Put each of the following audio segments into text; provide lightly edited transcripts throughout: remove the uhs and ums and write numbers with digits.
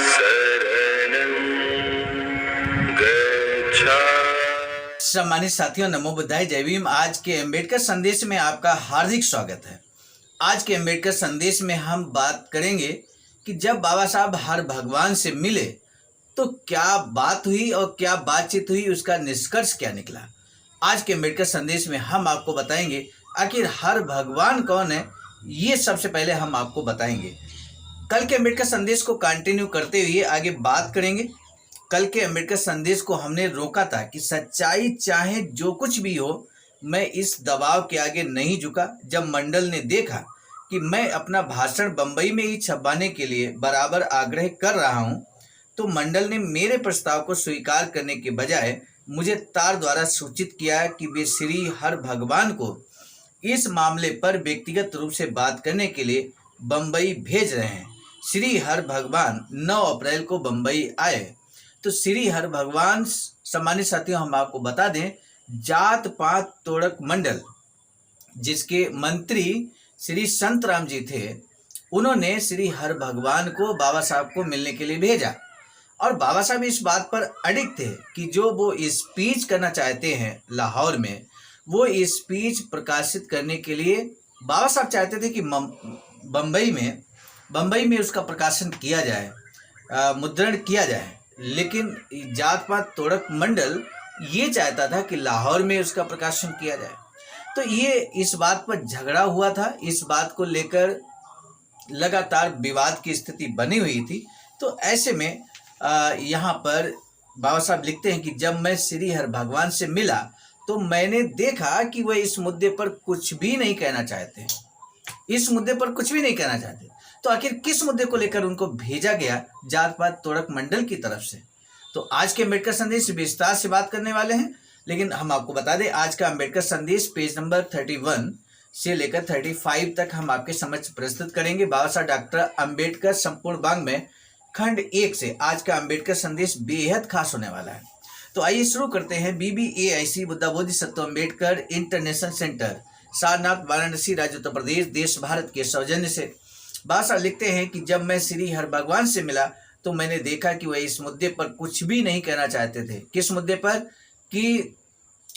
शरणं गच्छामि। सम्मानित साथियों, नमो बुद्धाय, जय भीम। आज के अम्बेडकर संदेश में आपका हार्दिक स्वागत है। आज के अम्बेडकर संदेश में हम बात करेंगे कि जब बाबा साहब हर भगवान से मिले तो क्या बात हुई और क्या बातचीत हुई, उसका निष्कर्ष क्या निकला। आज के अम्बेडकर संदेश में हम आपको बताएंगे आखिर हर भगवान कौन है। ये सबसे पहले हम आपको बताएंगे। कल के अम्बेडकर संदेश को कंटिन्यू करते हुए आगे बात करेंगे। कल के अम्बेडकर संदेश को हमने रोका था कि सच्चाई चाहे जो कुछ भी हो, मैं इस दबाव के आगे नहीं झुका। जब मंडल ने देखा कि मैं अपना भाषण बंबई में ही छपवाने के लिए बराबर आग्रह कर रहा हूं, तो मंडल ने मेरे प्रस्ताव को स्वीकार करने के बजाय मुझे तार द्वारा सूचित किया कि वे श्री हर भगवान को इस मामले पर व्यक्तिगत रूप से बात करने के लिए बंबई भेज रहे हैं। श्री हर भगवान 9 अप्रैल को बंबई आए। तो श्री हर भगवान, सम्मानित साथियों, हम आपको बता दें, जात पात तोड़क मंडल जिसके मंत्री श्री संत राम जी थे, उन्होंने श्री हर भगवान को बाबा साहब को मिलने के लिए भेजा। और बाबा साहब इस बात पर अडिग थे कि जो वो स्पीच करना चाहते हैं लाहौर में, वो स्पीच प्रकाशित करने के लिए बाबा साहब चाहते थे कि बंबई में उसका प्रकाशन किया जाए, मुद्रण किया जाए। लेकिन जात पात तोड़क मंडल ये चाहता था कि लाहौर में उसका प्रकाशन किया जाए। तो ये इस बात पर झगड़ा हुआ था। इस बात को लेकर लगातार विवाद की स्थिति बनी हुई थी। तो ऐसे में यहाँ पर बाबा साहब लिखते हैं कि जब मैं श्री हर भगवान से मिला तो मैंने देखा कि वह इस मुद्दे पर कुछ भी नहीं कहना चाहते। इस मुद्दे पर कुछ भी नहीं कहना चाहते। तो आखिर किस मुद्दे को लेकर उनको भेजा गया जात पात तोड़क मंडल की तरफ से। तो आज के अम्बेडकर संदेश विस्तार से बात करने वाले हैं। लेकिन हम आपको बता दें, आज का अम्बेडकर संदेश पेज नंबर 31 से लेकर 35 तक हम आपके समक्ष प्रस्तुत करेंगे। बाबा साहब डॉक्टर अम्बेडकर संपूर्ण वांग में खंड 1 से आज का अम्बेडकर संदेश बेहद खास होने वाला है। तो आइए शुरू करते हैं। BBAIC Buddha Bodhisattva Ambedkar international centre, Sarnath, Varanasi, राज्य उत्तर प्रदेश, देश भारत के सौजन्य से बाबा साहब लिखते हैं कि जब मैं श्री हर भगवान से मिला तो मैंने देखा कि वह इस मुद्दे पर कुछ भी नहीं कहना चाहते थे। किस मुद्दे पर? कि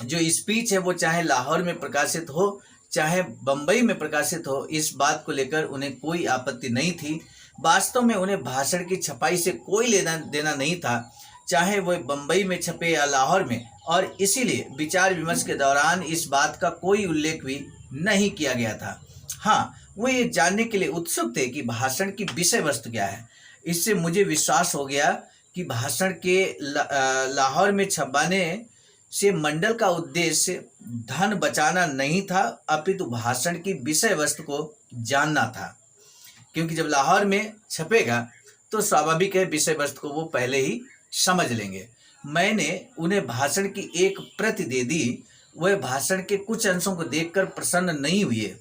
जो स्पीच है वो चाहे लाहौर में प्रकाशित हो चाहे बंबई में प्रकाशित हो, इस बात को लेकर उन्हें कोई आपत्ति नहीं थी। वास्तव में उन्हें भाषण की छपाई से कोई लेना देना नहीं था, चाहे वह बंबई में छपे या लाहौर में। और इसीलिए विचार विमर्श के दौरान इस बात का कोई उल्लेख भी नहीं किया गया था। हाँ, वो ये जानने के लिए उत्सुक थे कि भाषण की विषय वस्तु क्या है। इससे मुझे विश्वास हो गया कि भाषण के लाहौर में छपवाने से मंडल का उद्देश्य धन बचाना नहीं था, अपितु भाषण की विषय वस्तु को जानना था। क्योंकि जब लाहौर में छपेगा तो स्वाभाविक है विषय वस्तु को वो पहले ही समझ लेंगे। मैंने उन्हें भाषण की एक प्रति दे दी। वह भाषण के कुछ अंशों को देखकर प्रसन्न नहीं हुए।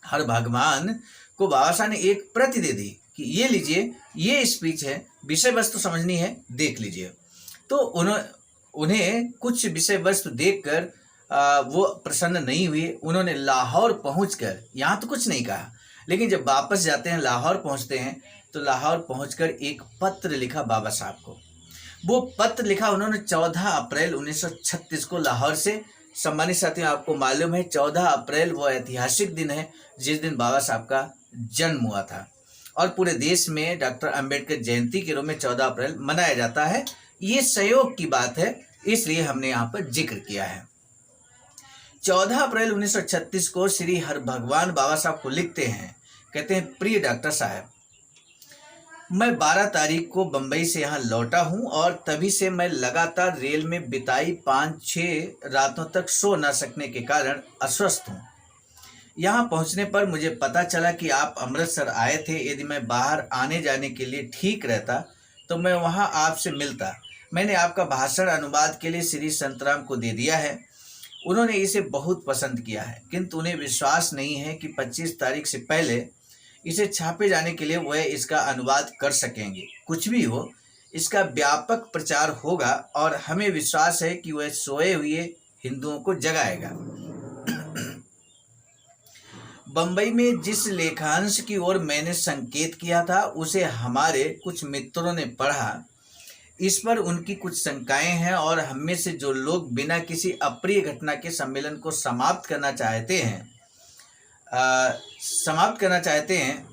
हर भगवान को बाबा साहब ने एक प्रति दे दी कि ये लीजिए, ये स्पीच है, विषय वस्तु समझनी है, देख लीजिए। तो उन्हें कुछ विषय वस्तु देखकर वो प्रसन्न नहीं हुए। उन्होंने लाहौर पहुंचकर, यहाँ तो कुछ नहीं कहा, लेकिन जब वापस जाते हैं, लाहौर पहुंचते हैं, तो लाहौर पहुंचकर एक पत्र लिखा बाबा साहब को। वो पत्र लिखा उन्होंने 14 अप्रैल 1936 को लाहौर से। सम्मानित साथियों, आपको मालूम है 14 अप्रैल वो ऐतिहासिक दिन है जिस दिन बाबा साहब का जन्म हुआ था। और पूरे देश में डॉक्टर अम्बेडकर जयंती के रूप में 14 अप्रैल मनाया जाता है। ये संयोग की बात है, इसलिए हमने यहाँ पर जिक्र किया है। 14 अप्रैल 1936 को श्री हर भगवान बाबा साहब को लिखते हैं, कहते हैं, प्रिय डॉक्टर साहब, मैं 12 तारीख को बंबई से यहाँ लौटा हूँ और तभी से मैं लगातार रेल में बिताई 5-6 रातों तक सो न सकने के कारण अस्वस्थ हूँ। यहाँ पहुँचने पर मुझे पता चला कि आप अमृतसर आए थे। यदि मैं बाहर आने जाने के लिए ठीक रहता तो मैं वहाँ आपसे मिलता। मैंने आपका भाषण अनुवाद के लिए श्री संतराम को दे दिया है। उन्होंने इसे बहुत पसंद किया है, किंतु उन्हें विश्वास नहीं है कि 25 तारीख से पहले इसे छापे जाने के लिए वह इसका अनुवाद कर सकेंगे। कुछ भी हो, इसका व्यापक प्रचार होगा और हमें विश्वास है कि वह सोए हुए हिंदुओं को जगाएगा। बम्बई में जिस लेखांश की ओर मैंने संकेत किया था उसे हमारे कुछ मित्रों ने पढ़ा। इस पर उनकी कुछ शंकाएं हैं और हम में से जो लोग बिना किसी अप्रिय घटना के सम्मेलन को समाप्त करना चाहते हैं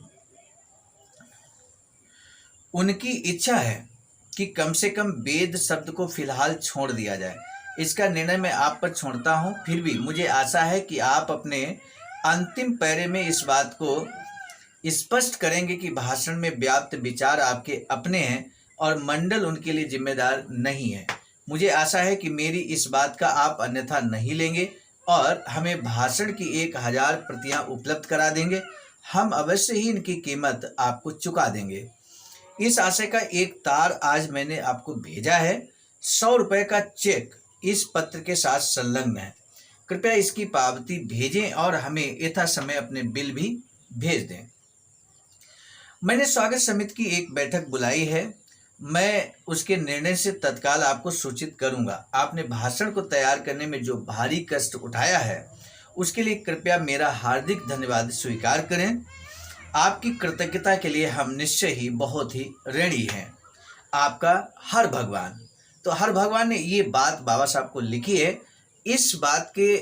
उनकी इच्छा है कि कम से कम वेद शब्द को फिलहाल छोड़ दिया जाए। इसका निर्णय मैं आप पर छोड़ता हूं। फिर भी मुझे आशा है कि आप अपने अंतिम पैरे में इस बात को स्पष्ट करेंगे कि भाषण में व्याप्त विचार आपके अपने हैं और मंडल उनके लिए जिम्मेदार नहीं है। मुझे आशा है कि मेरी इस बात का आप अन्यथा नहीं लेंगे और हमें भाषण की 1000 प्रतियां उपलब्ध करा देंगे। हम अवश्य ही इनकी कीमत आपको चुका देंगे। इस आशय का एक तार आज मैंने आपको भेजा है। 100 रुपये का चेक इस पत्र के साथ संलग्न है। कृपया इसकी पावती भेजें और हमें यथासमय अपने बिल भी भेज दें। मैंने स्वागत समिति की एक बैठक बुलाई है। मैं उसके निर्णय से तत्काल आपको सूचित करूंगा। आपने भाषण को तैयार करने में जो भारी कष्ट उठाया है उसके लिए कृपया मेरा हार्दिक धन्यवाद स्वीकार करें। आपकी कृतज्ञता के लिए हम निश्चय ही बहुत ही ऋणी हैं। आपका हर भगवान। तो हर भगवान ने ये बात बाबा साहब को लिखी है। इस बात के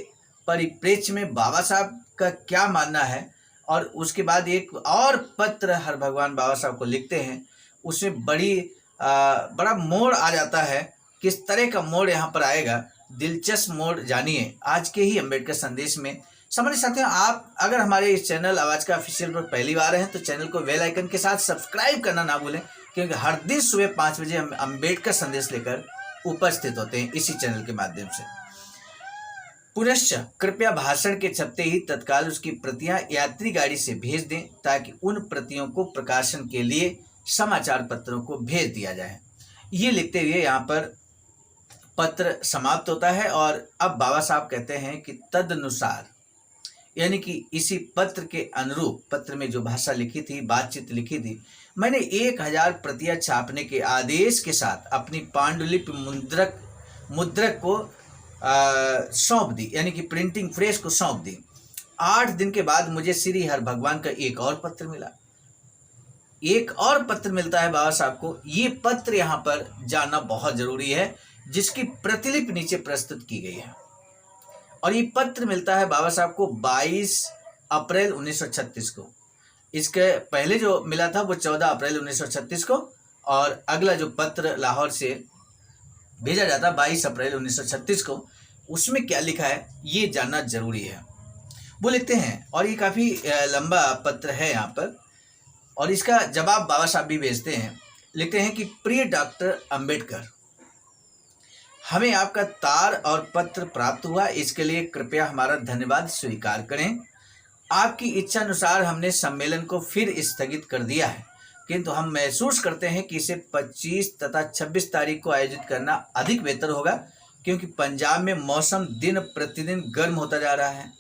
परिप्रेक्ष्य में बाबा साहब का क्या मानना है, और उसके बाद एक और पत्र हर भगवान बाबा साहब को लिखते हैं। उसमें बड़ा मोड़ आ जाता है। किस तरह का मोड़ यहाँ पर आएगा, दिलचस्प मोड़ जानिए आज के ही अम्बेडकर संदेश में। सामान्य साथियों, आप अगर हमारे इस चैनल आवाज़ का ऑफिशियल पर पहली बार हैं तो चैनल को बेल आइकन के साथ सब्सक्राइब करना ना भूलें, क्योंकि हर दिन सुबह 5 बजे हम अम्बेडकर संदेश लेकर उपस्थित होते हैं इसी चैनल के माध्यम से। पुनश्च कृपया भाषण के छपते ही तत्काल उसकी प्रतियां यात्री गाड़ी से भेज दें ताकि उन प्रतियों को प्रकाशन के लिए समाचार पत्रों को भेज दिया जाए। ये लिखते हुए यहाँ पर पत्र समाप्त होता है और अब बाबा साहब कहते हैं कि तदनुसार, यानी कि इसी पत्र के अनुरूप, पत्र में जो भाषा लिखी थी, बातचीत लिखी थी, मैंने 1000 प्रतियां छापने के आदेश के साथ अपनी पांडुलिपि मुद्रक को सौंप दी, यानी कि प्रिंटिंग प्रेस को सौंप दी। 8 दिन के बाद मुझे श्री हर भगवान का एक और पत्र मिला। एक और पत्र मिलता है बाबा साहब को। ये पत्र यहाँ पर जानना बहुत जरूरी है, जिसकी प्रतिलिपि नीचे प्रस्तुत की गई है। और ये पत्र मिलता है बाबा साहब को 22 अप्रैल 1936 को। इसके पहले जो मिला था वो 14 अप्रैल 1936 को, और अगला जो पत्र लाहौर से भेजा जाता 22 अप्रैल 1936 को, उसमें क्या लिखा है ये जानना जरूरी है। वो लिखते हैं, और ये काफ़ी लंबा पत्र है यहाँ पर, और इसका जवाब बाबा साहब भी भेजते हैं। लिखते हैं कि प्रिय डॉक्टर अंबेडकर, हमें आपका तार और पत्र प्राप्त हुआ, इसके लिए कृपया हमारा धन्यवाद स्वीकार करें। आपकी इच्छा अनुसार हमने सम्मेलन को फिर स्थगित कर दिया है, किंतु हम महसूस करते हैं कि इसे 25 तथा 26 तारीख को आयोजित करना अधिक बेहतर होगा, क्योंकि पंजाब में मौसम दिन प्रतिदिन गर्म होता जा रहा है।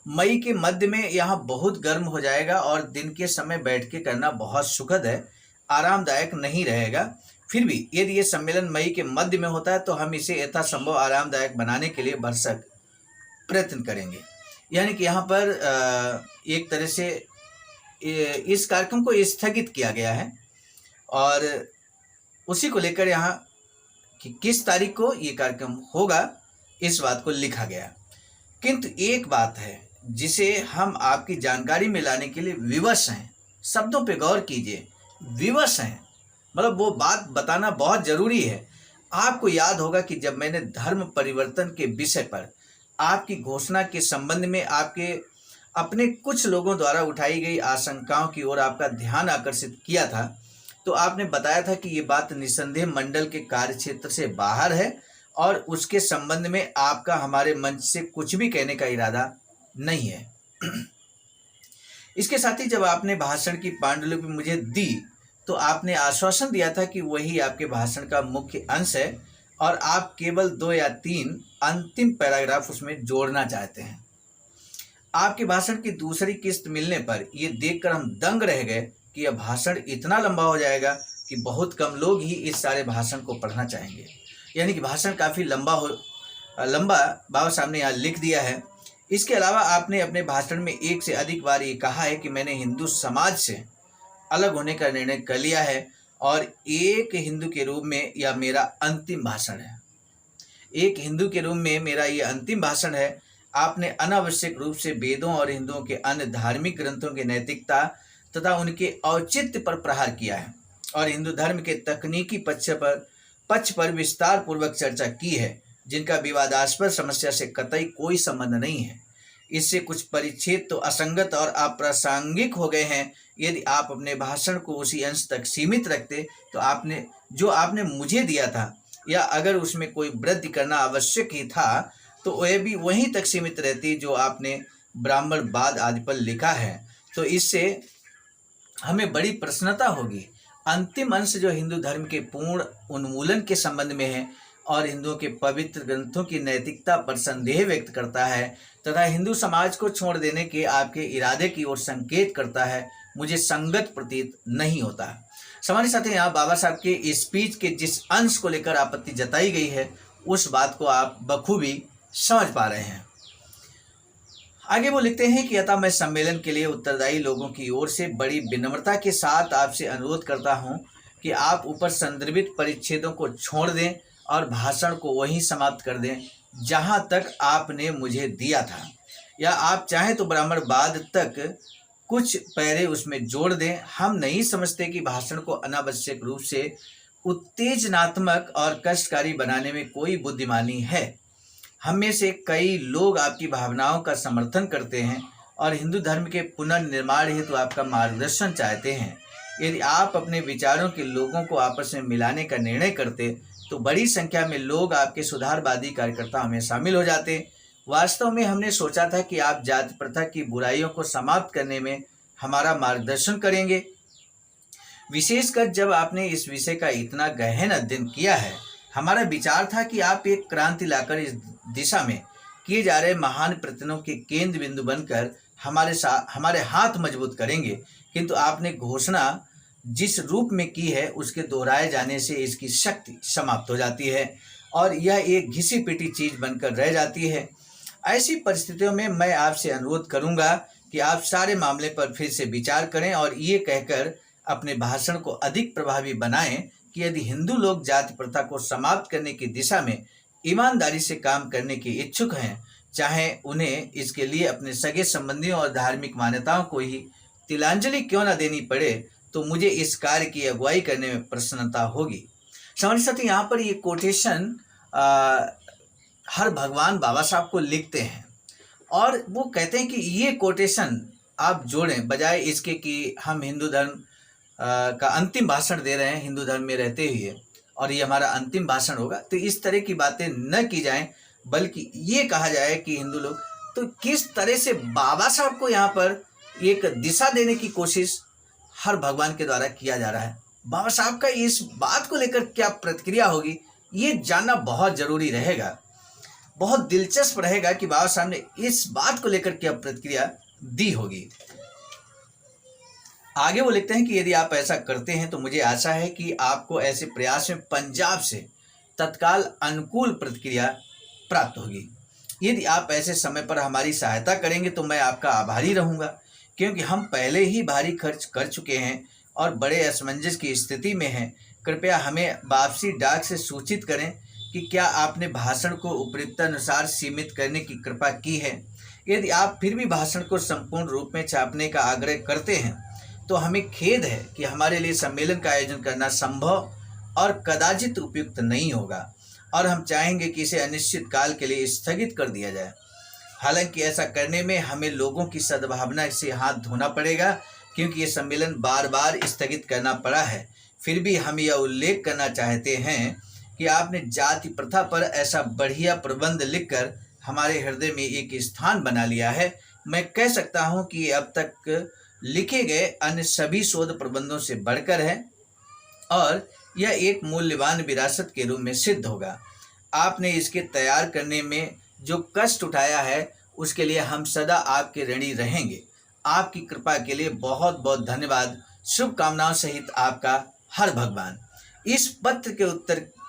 मई के मध्य में यहाँ बहुत गर्म हो जाएगा और दिन के समय बैठ के करना बहुत सुखद है, आरामदायक नहीं रहेगा। फिर भी यदि ये सम्मेलन मई के मध्य में होता है तो हम इसे यथासंभव आरामदायक बनाने के लिए भरसक प्रयत्न करेंगे। यानी कि यहाँ पर एक तरह से इस कार्यक्रम को स्थगित किया गया है, और उसी को लेकर यहाँ कि किस तारीख को ये कार्यक्रम होगा इस बात को लिखा गया। किंतु एक बात है जिसे हम आपकी जानकारी में लाने के लिए विवश हैं। शब्दों पे गौर कीजिए, विवश हैं, मतलब वो बात बताना बहुत जरूरी है। आपको याद होगा कि जब मैंने धर्म परिवर्तन के विषय पर आपकी घोषणा के संबंध में आपके अपने कुछ लोगों द्वारा उठाई गई आशंकाओं की ओर आपका ध्यान आकर्षित किया था, तो आपने बताया था कि ये बात निसंदेह मंडल के कार्यक्षेत्र से बाहर है और उसके संबंध में आपका हमारे मंच से कुछ भी कहने का इरादा नहीं है। इसके साथ ही जब आपने भाषण की पांडुलिपि मुझे दी तो आपने आश्वासन दिया था कि वही आपके भाषण का मुख्य अंश है और आप केवल 2 या 3 अंतिम पैराग्राफ उसमें जोड़ना चाहते हैं। आपके भाषण की दूसरी किस्त मिलने पर यह देखकर हम दंग रह गए कि यह भाषण इतना लंबा हो जाएगा कि बहुत कम लोग ही इस सारे भाषण को पढ़ना चाहेंगे। यानी कि भाषण काफ़ी लंबा बाबा साहब ने यहाँ लिख दिया है। इसके अलावा आपने अपने भाषण में एक से अधिक बार ये कहा है कि मैंने हिंदू समाज से अलग होने का निर्णय कर लिया है और एक हिंदू के रूप में यह मेरा अंतिम भाषण है। एक हिंदू के रूप में मेरा ये अंतिम भाषण है। आपने अनावश्यक रूप से वेदों और हिंदुओं के अन्य धार्मिक ग्रंथों की नैतिकता तथा उनके औचित्य पर प्रहार किया है और हिंदू धर्म के तकनीकी पक्ष पर विस्तार पूर्वक चर्चा की है, जिनका विवादास्पद समस्या से कतई कोई संबंध नहीं है। इससे कुछ परिच्छेद तो असंगत और अप्रासंगिक हो गए हैं। यदि आप अपने भाषण को उसी अंश तक सीमित रखते तो आपने मुझे दिया था, या अगर उसमें कोई वृद्धि करना आवश्यक ही था तो वह भी वहीं तक सीमित रहती जो आपने ब्राह्मणवाद आदि पर लिखा है, तो इससे हमें बड़ी प्रसन्नता होगी। अंतिम अंश जो हिंदू धर्म के पूर्ण उन्मूलन के संबंध में है और हिंदुओं के पवित्र ग्रंथों की नैतिकता पर संदेह व्यक्त करता है तथा हिंदू समाज को छोड़ देने के आपके इरादे की ओर संकेत करता है, मुझे संगत प्रतीत नहीं होता। हमारे साथ यहाँ बाबा साहब के स्पीच के जिस अंश को लेकर आपत्ति जताई गई है उस बात को आप बखूबी समझ पा रहे हैं। आगे वो लिखते हैं कि अतः मैं सम्मेलन के लिए उत्तरदायी लोगों की ओर से बड़ी विनम्रता के साथ आपसे अनुरोध करता हूं कि आप ऊपर संदर्भित परिच्छेदों को छोड़ दें और भाषण को वहीं समाप्त कर दें जहां तक आपने मुझे दिया था, या आप चाहें तो ब्राह्मणवाद तक कुछ पैरे उसमें जोड़ दें। हम नहीं समझते कि भाषण को अनावश्यक रूप से उत्तेजनात्मक और कष्टकारी बनाने में कोई बुद्धिमानी है। हम में से कई लोग आपकी भावनाओं का समर्थन करते हैं और हिंदू धर्म के पुनर्निर्माण हेतु आपका मार्गदर्शन चाहते हैं। यदि आप अपने विचारों के लोगों को आपस में मिलाने का निर्णय करते तो बड़ी संख्या में लोग आपके सुधारवादी कार्यकर्ताओं में शामिल हो जाते। वास्तव में हमने सोचा था कि आप जाति प्रथा की बुराइयों को समाप्त करने में हमारा मार्गदर्शन करेंगे, विशेषकर जब आपने इस विषय का इतना गहन अध्ययन किया है। हमारा विचार था कि आप एक क्रांति लाकर इस दिशा में किए जा रहे महान प्रयत्नों के केंद्र बिंदु बनकर हमारे हाथ मजबूत करेंगे, किंतु आपने घोषणा जिस रूप में की है उसके दोहराए जाने से इसकी शक्ति समाप्त हो जाती है और यह एक घिसी पिटी चीज बनकर रह जाती है। ऐसी परिस्थितियों में मैं आपसे अनुरोध करूंगा कि आप सारे मामले पर फिर से विचार करें और ये कहकर अपने भाषण को अधिक प्रभावी बनाएं कि यदि हिंदू लोग जाति प्रथा को समाप्त करने की दिशा में ईमानदारी से काम करने के इच्छुक हैं, चाहे उन्हें इसके लिए अपने सगे संबंधियों और धार्मिक मान्यताओं को ही तिलांजलि क्यों न देनी पड़े, तो मुझे इस कार्य की अगुवाई करने में प्रसन्नता होगी। हमारे साथ यहाँ पर ये कोटेशन हर भगवान बाबा साहब को लिखते हैं और वो कहते हैं कि ये कोटेशन आप जोड़ें, बजाय इसके कि हम हिंदू धर्म का अंतिम भाषण दे रहे हैं हिंदू धर्म में रहते हुए और ये हमारा अंतिम भाषण होगा, तो इस तरह की बातें न की जाएं, बल्कि ये कहा जाए कि हिंदू लोग, तो किस तरह से बाबा साहब को यहाँ पर एक दिशा देने की कोशिश हर भगवान के द्वारा किया जा रहा है। बाबा साहब का इस बात को लेकर क्या प्रतिक्रिया होगी ये जानना बहुत जरूरी रहेगा। बहुत दिलचस्प रहेगा कि बाबा साहब ने इस बात को लेकर क्या प्रतिक्रिया दी होगी। आगे वो लिखते हैं कि यदि आप ऐसा करते हैं तो मुझे आशा है कि आपको ऐसे प्रयास में पंजाब से तत्काल अनुकूल प्रतिक्रिया प्राप्त होगी। यदि आप ऐसे समय पर हमारी सहायता करेंगे तो मैं आपका आभारी रहूंगा, क्योंकि हम पहले ही भारी खर्च कर चुके हैं और बड़े असमंजस की स्थिति में हैं। कृपया हमें वापसी डाक से सूचित करें कि क्या आपने भाषण को उपयुक्तानुसार सीमित करने की कृपा की है। यदि आप फिर भी भाषण को संपूर्ण रूप में छापने का आग्रह करते हैं तो हमें खेद है कि हमारे लिए सम्मेलन का आयोजन करना संभव और कदाचित उपयुक्त नहीं होगा और हम चाहेंगे कि इसे अनिश्चित काल के लिए स्थगित कर दिया जाए। हालांकि ऐसा करने में हमें लोगों की सद्भावना से हाथ धोना पड़ेगा, क्योंकि ये सम्मेलन बार बार स्थगित करना पड़ा है। फिर भी हम यह उल्लेख करना चाहते हैं कि आपने जाति प्रथा पर ऐसा बढ़िया प्रबंध लिखकर हमारे हृदय में एक स्थान बना लिया है। मैं कह सकता हूँ कि अब तक लिखे गए अन्य सभी शोध प्रबंधों से बढ़कर है और यह एक मूल्यवान विरासत के रूप में सिद्ध होगा। आपने इसके तैयार करने में जो कष्ट उठाया है उसके लिए हम सदा आपके ऋणी रहेंगे। आपकी कृपा के लिए बहुत बहुत धन्यवाद। शुभकामनाओं सहित आपका हर भगवान। इस पत्र के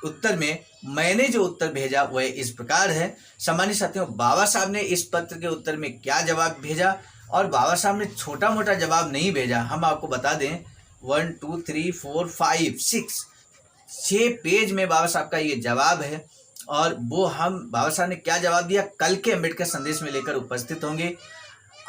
उत्तर में मैंने जो उत्तर भेजा वह इस प्रकार है। सम्मानित साथियों, बाबा साहब ने इस पत्र के उत्तर में क्या जवाब भेजा, और बाबा साहब ने छोटा मोटा जवाब नहीं भेजा। हम आपको बता दें 1 2 3 4 5 6 पेज में बाबा साहब का ये जवाब है, और वो हम बाबा साहब ने क्या जवाब दिया कल के अम्बेडकर संदेश में लेकर उपस्थित होंगे।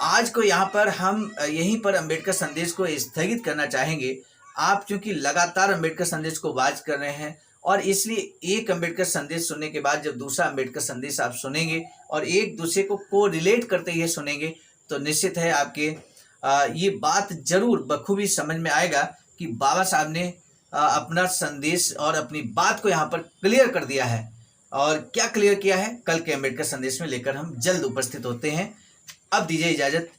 आज को यहाँ पर हम यहीं पर अम्बेडकर संदेश को स्थगित करना चाहेंगे। आप चूंकि लगातार अम्बेडकर संदेश को वाच कर रहे हैं, और इसलिए एक अम्बेडकर संदेश सुनने के बाद जब दूसरा अम्बेडकर संदेश आप सुनेंगे और एक दूसरे को रिलेट करते हुए सुनेंगे, तो निश्चित है आपके ये बात जरूर बखूबी समझ में आएगा कि बाबा साहब ने अपना संदेश और अपनी बात को यहाँ पर क्लियर कर दिया है। और क्या क्लियर किया है, कल के अम्बेडकर संदेश में लेकर हम जल्द उपस्थित होते हैं। अब दीजिए इजाजत,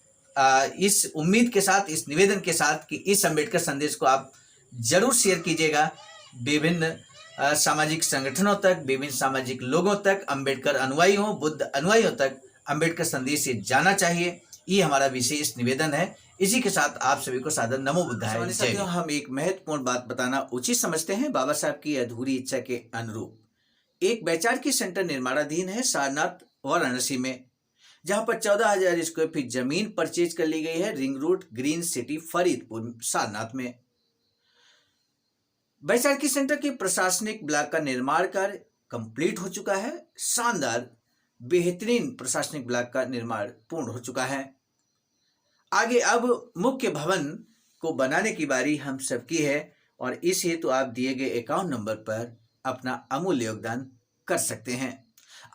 इस उम्मीद के साथ, इस निवेदन के साथ कि इस अम्बेडकर संदेश को आप जरूर शेयर कीजिएगा विभिन्न सामाजिक संगठनों तक, विभिन्न सामाजिक लोगों तक, अम्बेडकर अनुयायियों, बुद्ध अनुयायियों तक अम्बेडकर संदेश ये जाना चाहिए। ये हमारा विशेष निवेदन है। इसी के साथ आप सभी को सादर नमो बुद्धाय। साथियों, हम एक महत्वपूर्ण बात बताना उचित समझते हैं। बाबा साहब की अधूरी इच्छा के अनुरूप एक वैचारिकी सेंटर निर्माणाधीन है सारनाथ वाराणसी में, जहां पर 14,000 स्क्वायर फीट जमीन परचेज कर ली गई है ring road green city Faridpur Sarnath में। वैचारिकी सेंटर के प्रशासनिक ब्लॉक का निर्माण कार्य कंप्लीट हो चुका है। शानदार बेहतरीन प्रशासनिक ब्लॉक का निर्माण पूर्ण हो चुका है। आगे अब मुख्य भवन को बनाने की बारी हम सबकी है, और इस हेतु आप दिए गए अकाउंट नंबर पर अपना अमूल्य योगदान कर सकते हैं।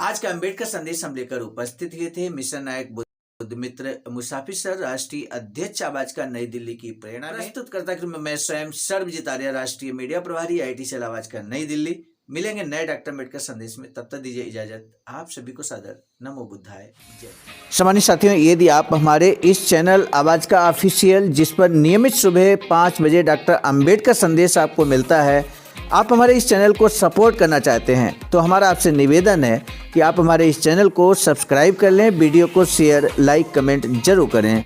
आज का अम्बेडकर संदेश हम लेकर उपस्थित हुए थे मिशन नायक बुद्ध मित्र मुसाफिर सर, राष्ट्रीय अध्यक्ष आवाज का नई दिल्ली की प्रेरणा प्रस्तुत करता क्रम में मैं स्वयं सर्वजित आर्य, राष्ट्रीय मीडिया प्रभारी, IIT सेल आवाज का नई दिल्ली। मिलेंगे नए डॉक्टर अम्बेडकर संदेश में, तब तक दीजिए इजाजत। आप सभी को सादर नमो बुद्धाय जय। सम्मानित साथियों, यदि आप हमारे इस चैनल आवाज का ऑफिशियल, जिस पर नियमित सुबह 5 बजे डॉक्टर अम्बेडकर संदेश आपको मिलता है, आप हमारे इस चैनल को सपोर्ट करना चाहते हैं, तो हमारा आपसे निवेदन है कि आप हमारे इस चैनल को सब्सक्राइब कर लें, वीडियो को शेयर, लाइक, कमेंट जरूर करें।